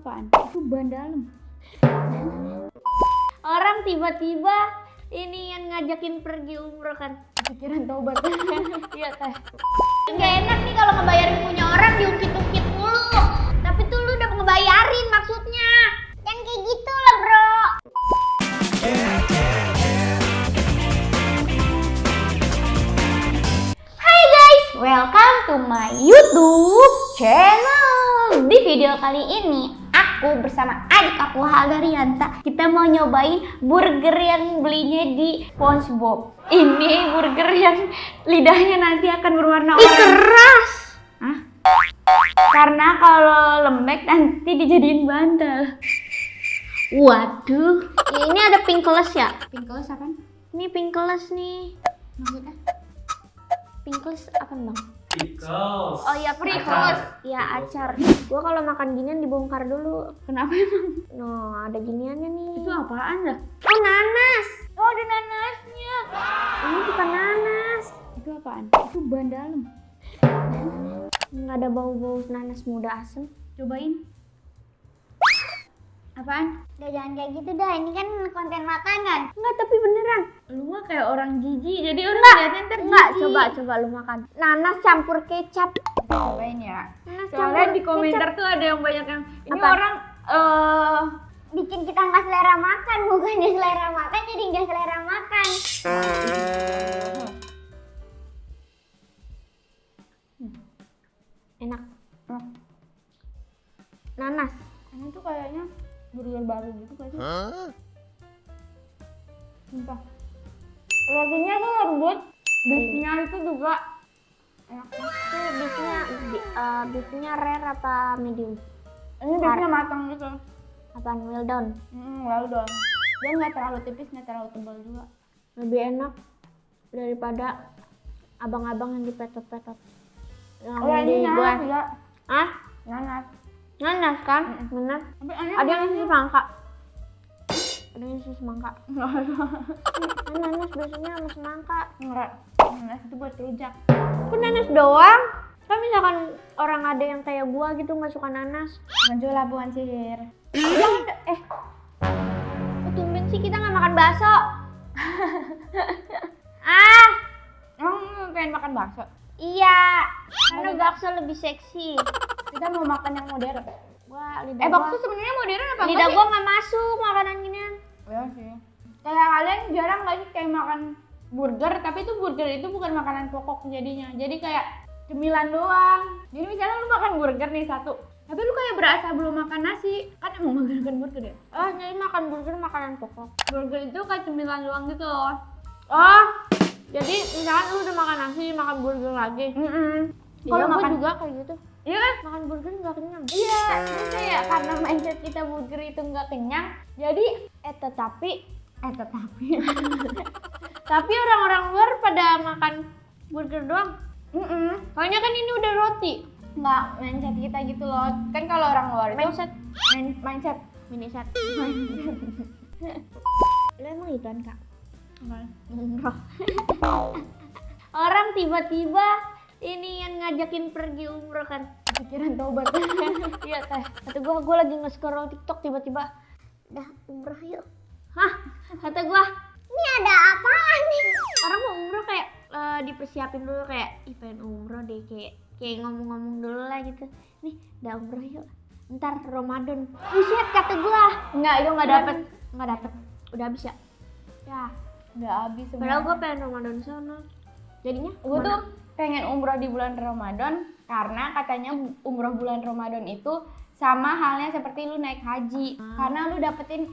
apaan? Itu ban dalam. Orang tiba-tiba ini yang ngajakin pergi umroh kan. Pikiran taubat. Iya teh. Gak enak nih kalau ngebayarin punya orang diungkit-ungkit mulu. Tapi tuh lu udah ngebayarin maksudnya. Yang kayak gitu lah bro. Hai guys, welcome to my YouTube channel. Di video kali ini aku bersama adik aku Hagarianta, kita mau nyobain burger yang belinya di SpongeBob. Ini burger yang lidahnya nanti akan berwarna oranye. Keras. Hah? Karena kalau lembek nanti dijadiin bantal. Waduh, ini ada pinkles ya? Pinkles apaan? Ini pinkles nih. Maksudnya? Pinkles apa bang? Pickles. Oh iya, pickles. Iya, acar. Gua kalau makan ginian dibongkar dulu. Kenapa emang? No, ada giniannya nih. Itu apaan dah? Oh, nanas. Oh, ada nanasnya. Ini bukan nanas. Itu apaan? Itu ban dalam. Nggak ada bau-bau nanas muda asem. Cobain. Apaan? Udah jangan kayak gitu dah. Ini kan konten makanan. Enggak, tapi beneran. Lu mah kayak orang jijik, jadi orang Enggak. liatin ntar Enggak, jijik. coba lu makan. Nanas campur kecap. Cobain ya. Nanas Soalnya campur di komentar kecap. tuh ada yang banyak yang ini Apa? orang Bikin kita nggak selera makan, bukannya selera makan jadi nggak selera makan. Enak. Nanas. ini tuh kayaknya burger baru gitu kan sih? Sumpah. Rotinya tuh lembut, beefnya itu juga enak. Itu beefnya rare apa medium? Ini beefnya matang gitu. Apaan well done? Well done. Dia nggak terlalu tipis, nggak terlalu tebal juga. Lebih enak daripada abang-abang yang dipetot-petot. Yang Oh, ini nanas dibuat. juga. Ah? Nanas. Nanas kan? Bener. Tapi aneh Ada yang isi semangka. Ada yang isi semangka. nggak ada. Kan nanas biasanya sama semangka. Nggak. Nanas itu buat rujak. Kok nanas doang? Kan misalkan orang ada yang kayak gua gitu nggak suka nanas. Muncul labuan sihir. Kok tumben sih kita nggak makan bakso? Ah, Emang pengen makan bakso? iya. Karena bakso lebih seksi. Kita mau makan yang modern. Wah, lidah Bakso gua. sebenarnya modern apa Lidah enggak gua nggak masuk makanan ginian. Iya sih. Kayak kalian jarang nggak sih kayak makan burger, tapi itu burger itu bukan makanan pokok jadinya. Jadi kayak cemilan doang. Jadi misalnya lu makan burger nih satu, tapi lu kayak berasa belum makan nasi. Kan emang makan burger ya? Oh, jadi makan burger makanan pokok. Burger itu kayak cemilan doang gitu loh. Oh, jadi misalkan lu udah makan nasi, makan burger lagi. Kalau Iya, gua makan. juga kayak gitu. Iya kan? Makan burger nggak kenyang. Iya, itu kayak karena mindset kita burger itu nggak kenyang, jadi Tetapi tapi orang-orang luar pada makan burger doang. Soalnya kan ini udah roti. Nggak mindset kita gitu loh. Kan kalau orang luar itu Mindset, mindset. miniset. Lu emang ituan kak? Apa? Umroh. Orang tiba-tiba ini yang ngajakin pergi umroh kan. Pikiran taubat. Iya teh. Kata gua lagi nge-scroll TikTok tiba-tiba, dah umroh yuk. Hah? Kata gua, ini ada apaan nih? Orang mau umroh kayak dipersiapin dulu kayak, ih pengen umroh deh, kayak ngomong-ngomong dulu lah gitu. Nih, dah umroh yuk. Ntar Ramadan. Buset kata gua. Nggak, itu nggak dapet. Udah habis ya? Ya. Nggak habis semua. Padahal gua pengen Ramadan sana. Jadinya Gue tuh pengen umroh di bulan Ramadan karena katanya umroh bulan Ramadan itu sama halnya seperti lu naik haji. Karena lu dapetin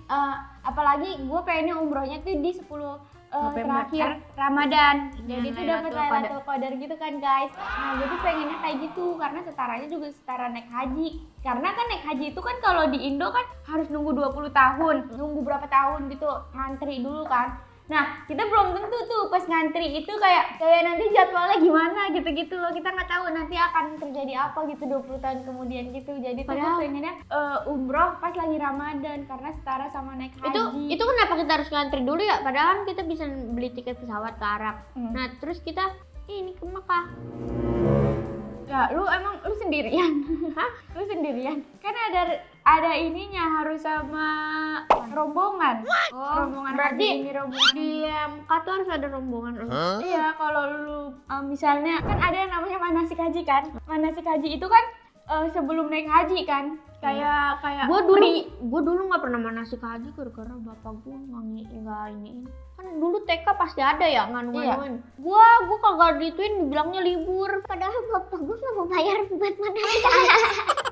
apalagi gue pengennya umrohnya tuh di 10 November. terakhir Ramadan. Jadi Yang tuh dapet Lailatul Lailatul Qadar gitu kan guys. Nah gue tuh pengennya kayak gitu karena setaranya juga setara naik haji. Karena kan naik haji itu kan kalau di Indo kan harus nunggu 20 tahun. Nunggu berapa tahun gitu ngantri dulu kan. Nah, kita belum tentu tuh pas ngantri itu kayak nanti jadwalnya gimana gitu-gitu loh. Kita nggak tahu nanti akan terjadi apa gitu 20 tahun kemudian gitu. Jadi tuh gue pengennya umroh pas lagi Ramadan karena setara sama naik haji. Itu kenapa kita harus ngantri dulu ya? Padahal kan kita bisa beli tiket pesawat ke Arab. Nah, terus kita ini ke Mekah. Ya, lu sendirian. Hah? Lu sendirian? Kan ada ada ininya harus sama rombongan. Rombongan berarti haji ini rombongan. di MK tuh harus ada rombongan. Iya, kalau lu misalnya kan ada yang namanya manasik haji kan. Manasik haji itu kan sebelum naik haji kan. Kayak Gue dulu nggak pernah manasik haji gara-gara bapak gue nggak iniin. Kan dulu TK pasti ada ya nganu-nganuin. Gue kagak dituin, dibilangnya libur. Padahal bapak gue nggak mau bayar buat manasik haji.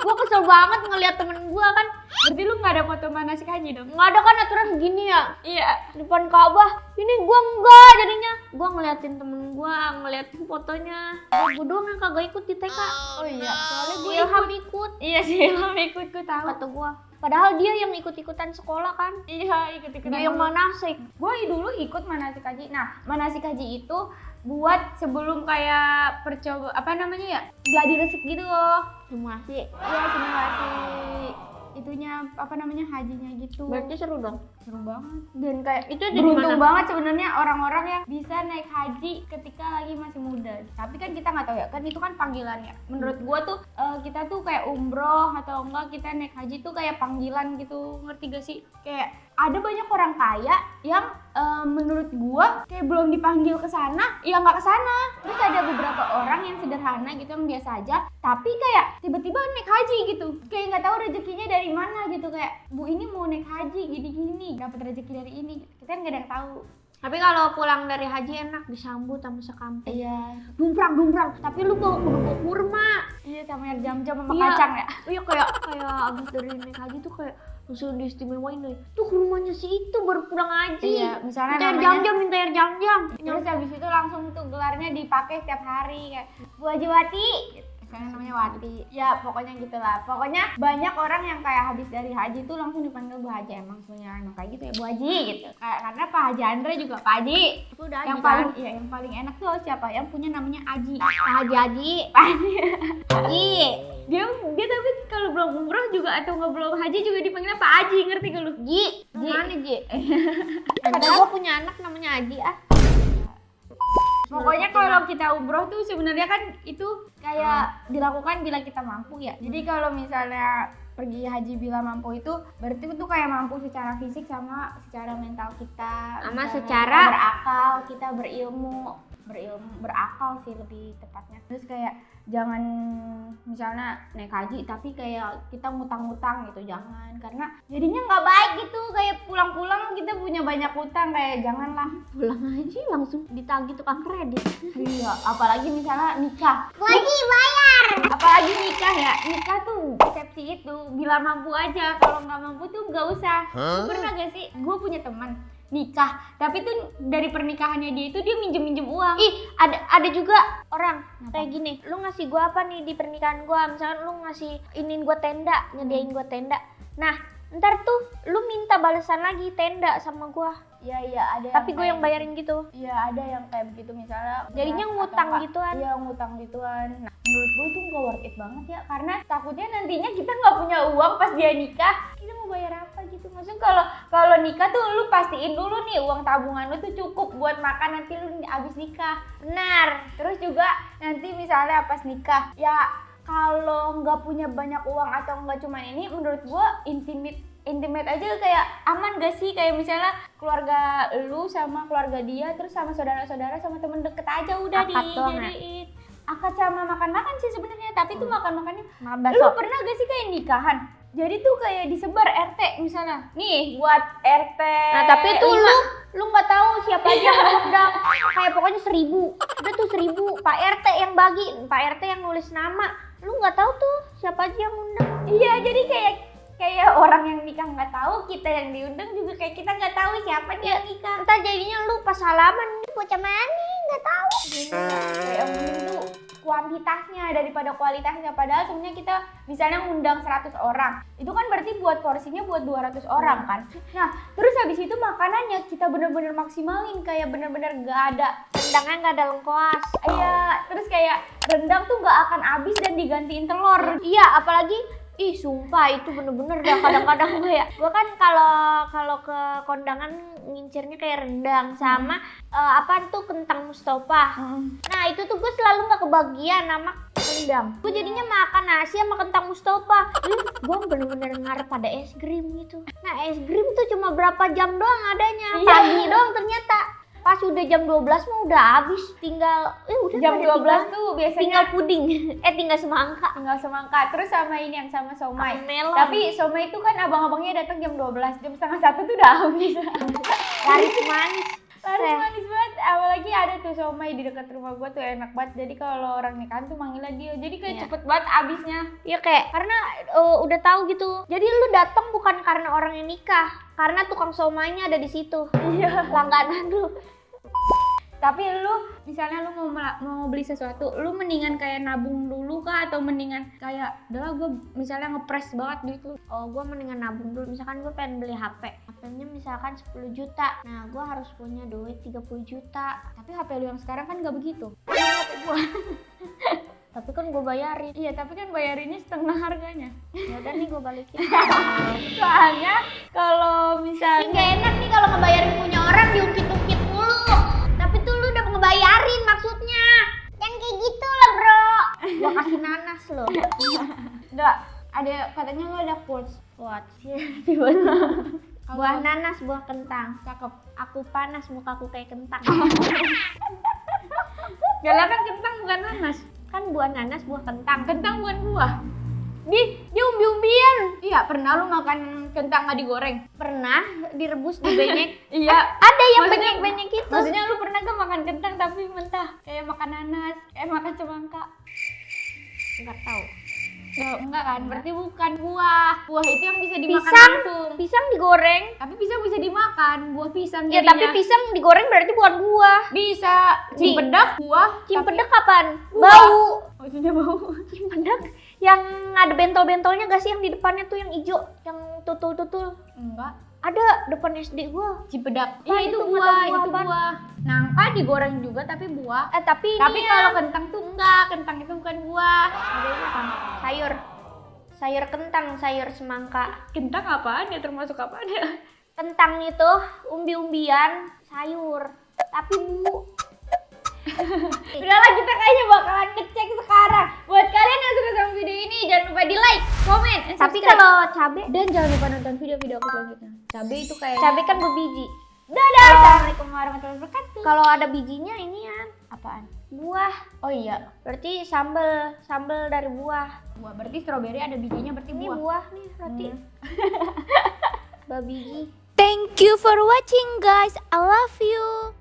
Gue kesel banget ngeliat temen gue kan. berarti lu nggak ada foto manasik haji dong? Nggak ada kan aturan gini ya. Iya. Depan Ka'bah. Ini gue enggak jadinya. Gue ngeliatin temen gue, ngeliatin fotonya. Gue doang yang kagak ikut di TK. Oh iya, soalnya gue Ilham ikut. Iya sih, Ilham ikut, gue tahu. Kata gue. Padahal dia yang ikut-ikutan sekolah kan. Iya, ikut-ikutan. Dia yang manasik. Gue dulu ikut manasik haji. Nah, manasik haji itu buat sebelum kayak percoba apa namanya ya, gladi resik gitu loh. Simulasi. Iya, simulasi itunya apa namanya hajinya gitu. Berarti seru dong. Seru banget. Dan kayak Itu di beruntung mana? banget sebenarnya orang-orang yang bisa naik haji ketika lagi masih muda. Tapi kan kita nggak tahu ya, kan itu kan panggilannya. Menurut gua tuh kita tuh kayak umroh atau enggak kita naik haji tuh kayak panggilan gitu, ngerti gak sih? Kayak ada banyak orang kaya yang menurut gua kayak belum dipanggil ke sana, ya nggak ke sana. Terus ada beberapa orang yang sederhana gitu yang biasa aja, tapi kayak tiba-tiba naik haji gitu. Kayak nggak tahu rezekinya dari mana gitu, kayak Bu ini mau naik haji gini-gini, dapat rezeki dari ini. Kita kan nggak ada yang tahu. Tapi kalau pulang dari haji enak disambut sama sekampung. Iya. Dumprang. Tapi lu bawa kurma. Iya, sama air jam-jam sama Iya. kacang ya. Iya kayak abis dari naik haji tuh kayak langsung diistimewain deh. Tuh kurmanya si itu baru pulang haji. Iya, misalnya minta air namanya- jam-jam, minta air jam-jam. Terus habis itu langsung tuh gelarnya dipakai setiap hari kayak Bu Haji Wati. Misalnya namanya Wati. Ya, pokoknya gitulah. Pokoknya banyak orang yang kayak habis dari haji tuh langsung dipanggil Bu Haji. Emang sebenarnya emang kayak gitu ya Bu Haji gitu. Karena Pak Haji Andre juga Pak Haji. Itu udah Yang haji paling kan? iya yang paling enak tuh siapa? Yang punya namanya Aji. Haji. Pak Haji. Haji. Dia tapi kalau belum umroh juga atau nggak belum haji juga dipanggilnya Pak Haji, ngerti gak lu? Ji. Ji. Mana Ji? Padahal Padahal gue punya anak namanya Haji ah. pokoknya kalau kita umroh tuh sebenarnya kan itu kayak dilakukan bila kita mampu ya. Jadi kalau misalnya pergi haji bila mampu itu berarti itu kayak mampu secara fisik sama secara mental kita. Sama Misalnya secara kita berakal, kita berilmu berakal sih lebih tepatnya. Terus kayak jangan misalnya naik haji tapi kayak kita ngutang-ngutang gitu, jangan, karena jadinya nggak baik gitu. Kayak pulang-pulang kita punya banyak utang, kayak janganlah. pulang haji langsung ditagih tukang kredit. Iya, apalagi misalnya nikah. Haji bayar. Apalagi nikah ya, nikah tuh persepsi itu bila mampu aja, kalau nggak mampu tuh nggak usah. Lu pernah gak sih, gue punya teman nikah tapi tuh dari pernikahannya dia itu dia minjem uang. Ih, ada juga orang Kenapa? kayak gini. Lu ngasih gua apa nih di pernikahan gua? Misalkan lu ngasih iniin gua tenda, nyediain gua tenda. Nah, ntar tuh lu minta balasan lagi tenda sama gua. Iya ada. Tapi gue yang bayarin gitu. Iya ada yang kayak begitu misalnya. Jadinya beras ngutang atau enggak. gituan. Iya ngutang gituan. Nah menurut gue itu nggak worth it banget ya, karena takutnya nantinya kita nggak punya uang pas dia nikah. Kita mau bayar apa gitu? Maksudnya kalau nikah tuh lu pastiin dulu nih uang tabungan lu tuh cukup buat makan nanti lu abis nikah. Benar. Terus juga nanti misalnya pas nikah ya kalau nggak punya banyak uang atau nggak cuma ini, menurut gue intimate aja kayak aman gak sih? Kayak misalnya keluarga lu sama keluarga dia, terus sama saudara-saudara sama temen deket aja udah Akad doang ya? dijadiin. Akad sama makan-makan sih sebenarnya, tapi tuh makan-makannya. Makan Lu bakso. pernah gak sih kayak nikahan? Jadi tuh kayak disebar RT misalnya. Nih buat RT. Nah, tapi itu 5. lu nggak tahu siapa aja yang ngundang. Kayak pokoknya 1000. Udah tuh 1000. Pak RT yang bagi, Pak RT yang nulis nama. Lu nggak tahu tuh siapa aja yang ngundang. Iya, jadi kayak orang yang nikah nggak tahu, kita yang diundang juga kayak kita nggak tahu siapa nih yang nikah. Entar jadinya lu pas salaman bocah mana nggak tahu. Kayak mending tuh kuantitasnya daripada kualitasnya. Padahal sebenarnya kita misalnya ngundang 100 orang, itu kan berarti buat porsinya buat 200 orang kan. Nah terus habis itu makanannya kita bener-bener maksimalin, kayak bener-bener gak ada. Rendangnya nggak ada lengkuas. Iya, terus kayak rendang tuh gak akan habis dan digantiin telur. Iya, apalagi sumpah itu bener-bener dah kadang-kadang gue ya. Gue kan kalau ke kondangan ngincernya kayak rendang sama apaan tuh kentang Mustafa. Nah itu tuh gue selalu nggak kebagian sama rendang. Gue jadinya makan nasi sama kentang Mustafa. Gue bener-bener ngarep pada es krim gitu. Nah es krim tuh cuma berapa jam doang adanya. Iya. Pagi doang ternyata. Pas udah jam 12 mah udah habis. Tinggal udah Jam nggak ada 12 tuh biasanya tinggal puding. Tinggal semangka. tinggal semangka. Terus sama ini yang sama somai. Sama melon. Tapi somai itu kan abang-abangnya datang jam 12, jam setengah 1 tuh udah habis. Laris manis. Laris manis banget. Apalagi ada tuh somai di dekat rumah gua tuh enak banget. Jadi kalau orang nikahan tuh manggilnya dia. Jadi kayak Iya. cepet banget habisnya. Iya kayak karena udah tahu gitu. Jadi lu datang bukan karena orang yang nikah, karena tukang somainya ada di situ. Iya. Langganan lu. Tapi lu misalnya lu mau beli sesuatu, lu mendingan kayak nabung dulu kah atau mendingan kayak udah gue misalnya ngepres banget gitu. Oh, gue mendingan nabung dulu. Misalkan gue pengen beli HP. HP-nya misalkan 10 juta. Nah, gue harus punya duit 30 juta. Tapi HP lu yang sekarang kan gak begitu. HP gue. Tapi kan gue bayarin. Iya, tapi kan bayarinnya setengah harganya. Ya udah nih gue balikin. Soalnya kalau Ini misalnya gak enak nih kalau ngebayarin punya orang diungkit-ungkit mulu. Tapi tuh lu udah ngebayarin maksudnya. Yang kayak gitu lah, Bro. Gua kasih nanas lo. enggak ada katanya lu ada quotes. Buah nanas, buah kentang. Cakep. Aku panas, mukaku kayak kentang. Gala kan kentang bukan nanas. Kan buah nanas, buah kentang. Kentang bukan buah. Di umbi-umbian. Iya, pernah lu makan kentang nggak digoreng? Pernah direbus di benyek. Iya. Ada yang Maksudnya- benyek-benyek gitu. Maksudnya lu pernah gak makan kentang tapi mentah? Kayak makan nanas, kayak makan semangka. Enggak tahu. Enggak kan? Berarti bukan buah. Buah itu yang bisa dimakan Pisang. langsung. Pisang digoreng. Tapi pisang bisa dimakan, buah pisang Ya jadinya. tapi pisang digoreng berarti bukan buah. bisa. Cimpedak buah. Cimpedak kapan? Buah. Bau. Maksudnya bau. Cimpedak yang ada bentol-bentolnya gak sih yang di depannya tuh yang hijau, yang tutul-tutul. Enggak. Ada depan SD gua. Cimpedak. Wah, Iya itu itu buah, nggak tahu itu buah buah. Nangka digoreng juga tapi buah. Tapi Tapi ini kalau kentang tuh enggak, kentang itu bukan buah. ada itu kan sayur. Sayur kentang, sayur semangka. Kentang apaan ya? Termasuk apaan ya? Kentang itu umbi-umbian sayur. Tapi bu. Udahlah, kita kayaknya bakalan ngecek sekarang. Buat kalian yang suka sama video ini, jangan lupa di like, komen, and Tapi subscribe. kalau cabe, Dan jangan lupa nonton video-video aku selanjutnya. Cabai itu kayak cabe kan berbiji. Dadah, assalamualaikum warahmatullahi wabarakatuh. Kalau ada bijinya ini ya Apaan? buah. Oh iya, Berarti sambel dari buah. buah. Berarti strawberry ada bijinya, berarti Ini buah. buah nih roti. Babiji. Thank you for watching guys. I love you.